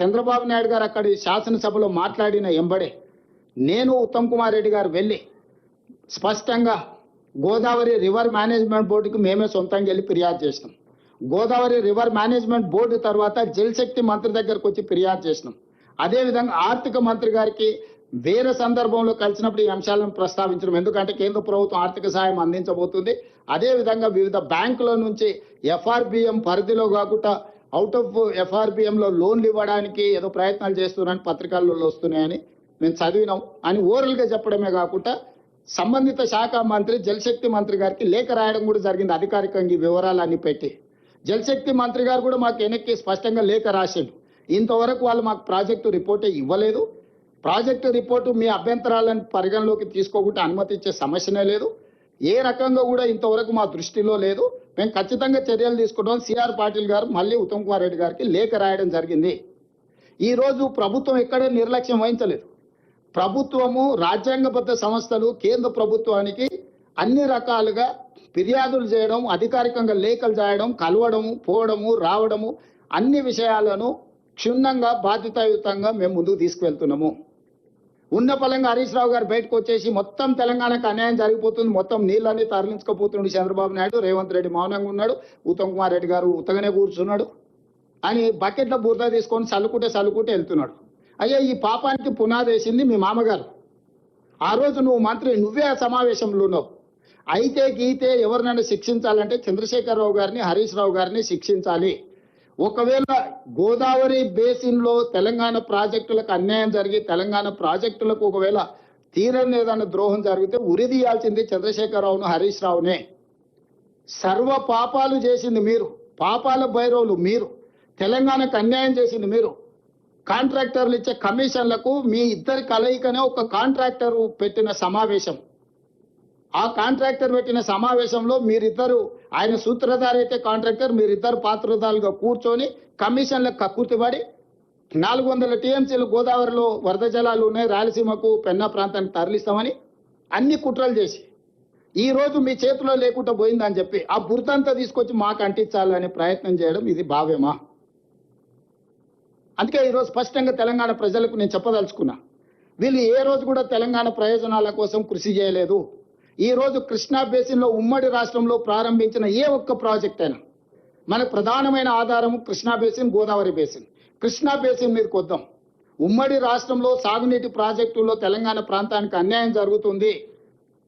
చంద్రబాబు నాయుడు గారు అక్కడి శాసనసభలో మాట్లాడిన ఎంబడే నేను ఉత్తమ్ కుమార్ రెడ్డి గారు వెళ్ళి స్పష్టంగా గోదావరి రివర్ మేనేజ్మెంట్ బోర్డుకి మేమే సొంతంగా వెళ్ళి ఫిర్యాదు చేసినాం. గోదావరి రివర్ మేనేజ్మెంట్ బోర్డు తర్వాత జలశక్తి మంత్రి దగ్గరకు వచ్చి ఫిర్యాదు చేసినాం. అదేవిధంగా ఆర్థిక మంత్రి గారికి వేరే సందర్భంలో కలిసినప్పుడు ఈ అంశాలను ప్రస్తావించడం, ఎందుకంటే కేంద్ర ప్రభుత్వం ఆర్థిక సహాయం అందించబోతుంది. అదేవిధంగా వివిధ బ్యాంకుల నుంచి ఎఫ్ఆర్బిఎం పరిధిలో కాకుండా అవుట్ ఆఫ్ ఎఫ్ఆర్బిఎంలో లోన్లు ఇవ్వడానికి ఏదో ప్రయత్నాలు చేస్తున్నారని పత్రికల్లో వస్తున్నాయని మేము చదివినాం అని ఓరల్గా చెప్పడమే కాకుండా సంబంధిత శాఖ మంత్రి జలశక్తి మంత్రి గారికి లేఖ రాయడం కూడా జరిగింది. అధికారికంగా ఈ వివరాలన్నీ పెట్టి జలశక్తి మంత్రి గారు కూడా మాకు వెనక్కి స్పష్టంగా లేఖ రాసిండు. ఇంతవరకు వాళ్ళు మాకు ప్రాజెక్టు రిపోర్టే ఇవ్వలేదు. ప్రాజెక్టు రిపోర్టు మీ అభ్యంతరాలను పరిగణలోకి తీసుకోకుండా అనుమతి ఇచ్చే సమస్యనే లేదు. ఏ రకంగా కూడా ఇంతవరకు మా దృష్టిలో లేదు. మేము ఖచ్చితంగా చర్యలు తీసుకుంటాం. సిఆర్ పాటిల్ గారు మళ్ళీ ఉత్తమ్ కుమార్ రెడ్డి గారికి లేఖ రాయడం జరిగింది. ఈరోజు ప్రభుత్వం ఎక్కడే నిర్లక్ష్యం వహించలేదు. ప్రభుత్వము రాజ్యాంగబద్ధ సంస్థలు కేంద్ర ప్రభుత్వానికి అన్ని రకాలుగా ఫిర్యాదులు చేయడం, అధికారికంగా లేఖలు చేయడం, కలవడము, పోవడము, రావడము, అన్ని విషయాలను క్షుణ్ణంగా బాధ్యతాయుతంగా మేము ముందుకు తీసుకువెళ్తున్నాము. ఉన్న పలంగా హరీష్ రావు గారు బయటకు వచ్చేసి మొత్తం తెలంగాణకు అన్యాయం జరిగిపోతుంది, మొత్తం నీళ్ళన్నీ తరలించుకుపోతున్నాడు చంద్రబాబు నాయుడు, రేవంత్ రెడ్డి మౌనంగా ఉన్నాడు, ఉత్తమ్ కుమార్ రెడ్డి గారు ఉత్తగానే కూర్చున్నాడు అని బకెట్ల బురద తీసుకొని చల్లుకుంటే వెళ్తున్నాడు. అయ్యా, ఈ పాపానికి పునాది వేసింది మీ మామగారు. ఆ రోజు నువ్వు మంత్రి, నువ్వే ఆ సమావేశంలో ఉన్నావు. అయితే గీతే ఎవరినైనా శిక్షించాలంటే చంద్రశేఖరరావు గారిని, హరీష్ రావు గారిని శిక్షించాలి. ఒకవేళ గోదావరి బేసిన్లో తెలంగాణ ప్రాజెక్టులకు అన్యాయం జరిగి తెలంగాణ ప్రాజెక్టులకు ఒకవేళ తీరని ఏదైనా ద్రోహం జరిగితే ఉరిదీయాల్సింది చంద్రశేఖరరావును, హరీష్ రావునే. సర్వ పాపాలు చేసింది మీరు, పాపాల భైరవులు మీరు, తెలంగాణకు అన్యాయం చేసింది మీరు. కాంట్రాక్టర్లు ఇచ్చే కమిషన్లకు మీ ఇద్దరి కలయికనే ఒక కాంట్రాక్టర్ పెట్టిన సమావేశం. ఆ కాంట్రాక్టర్ పెట్టిన సమావేశంలో మీరిద్దరు, ఆయన సూత్రధారి అయితే కాంట్రాక్టర్, మీరిద్దరు పాత్రధారులుగా కూర్చొని కమిషన్లకు కక్కుర్తిపడి 400 టీఎంసీలు గోదావరిలో వరద జలాలు ఉన్నాయి, రాయలసీమకు పెన్నా ప్రాంతానికి తరలిస్తామని అన్ని కుట్రలు చేసి ఈ రోజు మీ చేతిలో లేకుండా పోయిందని చెప్పి ఆ బురదంతా తీసుకొచ్చి మాకు అంటించాలనే ప్రయత్నం చేయడం ఇది భావ్యమా? అందుకే ఈరోజు స్పష్టంగా తెలంగాణ ప్రజలకు నేను చెప్పదలుచుకున్నా, వీళ్ళు ఏ రోజు కూడా తెలంగాణ ప్రయోజనాల కోసం కృషి చేయలేదు. ఈ రోజు కృష్ణా బేసిన్లో ఉమ్మడి రాష్ట్రంలో ప్రారంభించిన ఏ ఒక్క ప్రాజెక్ట్ అయినా మనకు ప్రధానమైన ఆధారము Krishna basin, Godavari basin. Krishna basin మీదకి వద్దాం. ఉమ్మడి రాష్ట్రంలో సాగునీటి ప్రాజెక్టుల్లో తెలంగాణ ప్రాంతానికి అన్యాయం జరుగుతుంది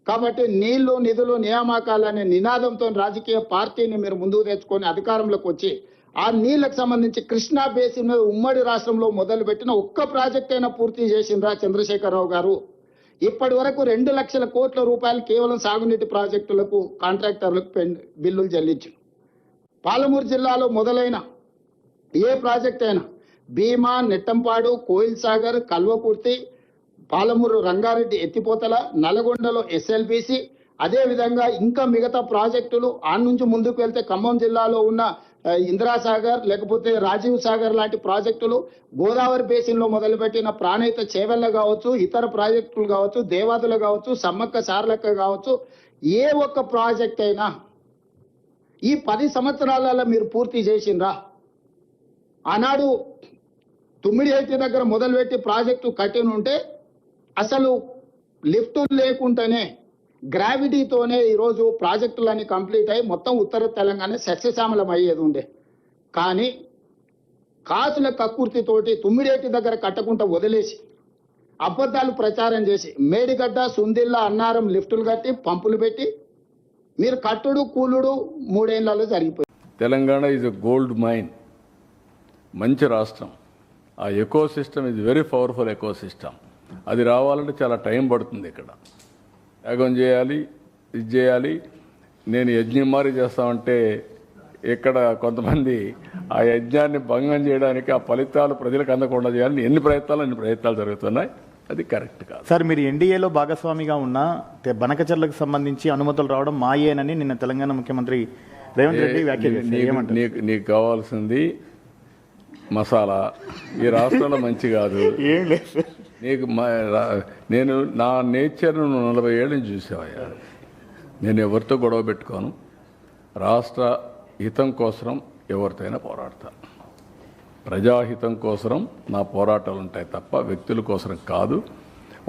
కాబట్టి నీళ్లు, నిధులు, నియామకాలు అనే నినాదంతో రాజకీయ పార్టీని మీరు ముందుకు తెచ్చుకొని అధికారంలోకి వచ్చి ఆ నీళ్లకు సంబంధించి కృష్ణా బేసిన్ మీద ఉమ్మడి రాష్ట్రంలో మొదలుపెట్టిన ఒక్క ప్రాజెక్ట్ అయినా పూర్తి చేసిండ్రా చంద్రశేఖరరావు గారు? ఇప్పటి వరకు 2 లక్షల కోట్ల రూపాయలు కేవలం సాగునీటి ప్రాజెక్టులకు కాంట్రాక్టర్లకు బిల్లులు చెల్లించారు. పాలమూరు జిల్లాలో మొదలైన ఏ ప్రాజెక్ట్ అయినా భీమా, నెట్టంపాడు, కోయిల్ సాగర్, కల్వకుర్తి, పాలమూరు రంగారెడ్డి ఎత్తిపోతల, నల్గొండలో ఎస్ఎల్బిసి, అదేవిధంగా ఇంకా మిగతా ప్రాజెక్టులు ఆ నుంచి ముందుకు వెళ్తే ఖమ్మం జిల్లాలో ఉన్న ఇందిరాసాగర్ లేకపోతే రాజీవ్ సాగర్ లాంటి ప్రాజెక్టులు, గోదావరి బేసిన్లో మొదలుపెట్టిన ప్రాణహిత చేవెళ్ళ కావచ్చు, ఇతర ప్రాజెక్టులు కావచ్చు, దేవాదులు కావచ్చు, సమ్మక్క సారలక్క కావచ్చు, ఏ ఒక్క ప్రాజెక్ట్ అయినా ఈ 10 సంవత్సరాలలో మీరు పూర్తి చేసిండ్రా? ఆనాడు తుమ్మిడిహెట్టి దగ్గర మొదలుపెట్టి ప్రాజెక్టు కట్టిన ఉంటే అసలు లిఫ్టులు లేకుండానే గ్రావిటీతోనే ఈరోజు ప్రాజెక్టులన్నీ కంప్లీట్ అయ్యి మొత్తం ఉత్తర తెలంగాణ సస్యశ్యామలం అయ్యేది ఉండే. కానీ కాసుల కక్కుర్తితోటి తుమ్మిడేటి దగ్గర కట్టకుండా వదిలేసి అబద్ధాలు ప్రచారం చేసి మేడిగడ్డ, సుందిల్ల, అన్నారం లిఫ్టులు కట్టి పంపులు పెట్టి మీరు కట్టుడు కూలుడు 3 ఏళ్లలో జరిగిపోయింది. Telangana is a gold mine. మంచి రాష్ట్రం. ఆ eco system is very powerful eco system. అది రావాలంటే చాలా టైం పడుతుంది. ఇక్కడ యాగం చేయాలి, ఇది చేయాలి. నేను యజ్ఞం మారి చేస్తామంటే ఇక్కడ కొంతమంది ఆ యజ్ఞాన్ని భంగం చేయడానికి ఆ ఫలితాలు ప్రజలకు అందకుండా చేయాలని అన్ని ప్రయత్నాలు జరుగుతున్నాయి. అది కరెక్ట్ కాదు. సార్, మీరు ఎన్డీఏలో భాగస్వామిగా ఉన్న బనకచర్లకు సంబంధించి అనుమతులు రావడం మాయేనని నిన్న తెలంగాణ ముఖ్యమంత్రి రేవంత్ రెడ్డి వ్యాఖ్యానించారు. నీకు కావాల్సింది మసాలా ఈ రాష్ట్రంలో మంచి కాదు. ఏం లేదు, నీకు నేను నా నేచర్ను 40 ఏళ్ళ నుంచి చూసావయ్యా. నేను ఎవరితో గొడవ పెట్టుకోను. రాష్ట్ర హితం కోసం ఎవరితోనైనా పోరాడతా. ప్రజాహితం కోసం నా పోరాటాలు ఉంటాయి తప్ప వ్యక్తుల కోసం కాదు.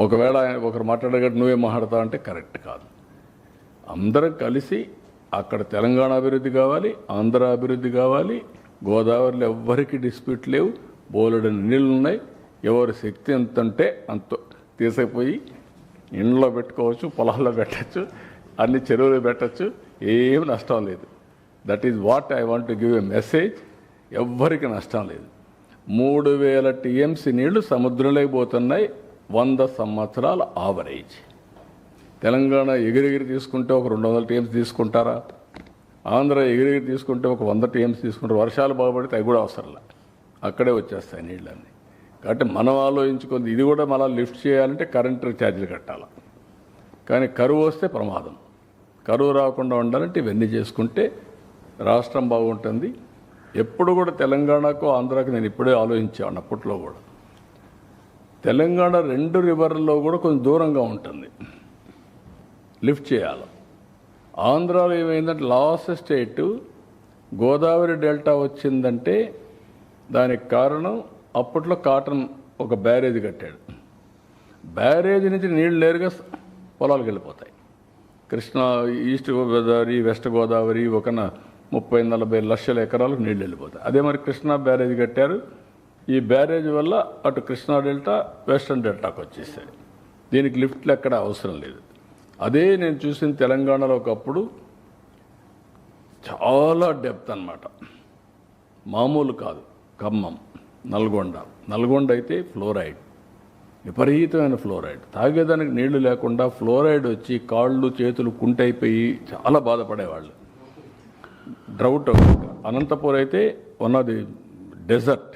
ఒకవేళ ఒకరు మాట్లాడగట్టు నువ్వే మాట్లాడతావు అంటే కరెక్ట్ కాదు. అందరం కలిసి అక్కడ తెలంగాణ అభివృద్ధి కావాలి, ఆంధ్ర అభివృద్ధి కావాలి. గోదావరిలో ఎవ్వరికి డిస్ప్యూట్ లేవు, బోలెడని నీళ్ళు ఉన్నాయి. ఎవరి శక్తి ఎంత ఉంటే అంత తీసుకుపోయి ఇండ్లో పెట్టుకోవచ్చు, పొలాల్లో పెట్టచ్చు, అన్ని చెరువులు పెట్టచ్చు, ఏం నష్టం లేదు. That is what I want to give a message. ఎవ్వరికి నష్టం లేదు. 3000 టీఎంసీ నీళ్లు సముద్రంలోకి పోతున్నాయి, 100 సంవత్సరాల ఆవరేజ్. తెలంగాణ ఎగిరెగిరి తీసుకుంటే ఒక 200 టీఎంసీ తీసుకుంటారా? ఆంధ్ర ఎగిరెగిరి తీసుకుంటే ఒక 100 టీఎంసీ తీసుకుంటారు. వర్షాలు బాగుపడితే అవి కూడా అవసరంలే, అక్కడే వచ్చేస్తాయి నీళ్ళన్నీ. కాబట్టి మనం ఆలోచించుకుంది ఇది కూడా మళ్ళీ లిఫ్ట్ చేయాలంటే కరెంటు ఛార్జీలు కట్టాలి. కానీ కరువు వస్తే ప్రమాదం. కరువు రాకుండా ఉండాలంటే ఇవన్నీ చేసుకుంటే రాష్ట్రం బాగుంటుంది. ఎప్పుడు కూడా తెలంగాణకు ఆంధ్రాకు నేను ఇప్పుడే ఆలోచించాను. అప్పట్లో కూడా తెలంగాణ 2 రివర్లలో కూడా కొంచెం దూరంగా ఉంటుంది, లిఫ్ట్ చేయాలి. ఆంధ్రాలో ఏమైందంటే లాస్ట్ స్టేట్ గోదావరి డెల్టా వచ్చిందంటే దానికి కారణం అప్పట్లో కాటన్ ఒక బ్యారేజ్ కట్టాడు. బ్యారేజ్ నుంచి నీళ్ళు నేరుగా పొలాలకు వెళ్ళిపోతాయి. కృష్ణా, ఈస్ట్ గోదావరి, వెస్ట్ గోదావరి ఒక 30-40 లక్షల ఎకరాలకు నీళ్ళు వెళ్ళిపోతాయి. అదే మరి కృష్ణా బ్యారేజ్ కట్టారు. ఈ బ్యారేజ్ వల్ల అటు కృష్ణా డెల్టా, వెస్టర్న్ డెల్టాకు వచ్చేసాయి. దీనికి లిఫ్ట్లు ఎక్కడ అవసరం లేదు. అదే నేను చూసిన తెలంగాణలో ఒకప్పుడు చాలా డెప్త్ అన్నమాట, మామూలు కాదు. ఖమ్మం, నల్గొండ అయితే ఫ్లోరైడ్, విపరీతమైన ఫ్లోరైడ్. తాగేదానికి నీళ్లు లేకుండా ఫ్లోరైడ్ వచ్చి కాళ్ళు చేతులు కుంటైపోయి చాలా బాధపడేవాళ్ళు. డ్రౌట్. అనంతపూర్ అయితే వన్ ఆఫ్ ది డెజర్ట్,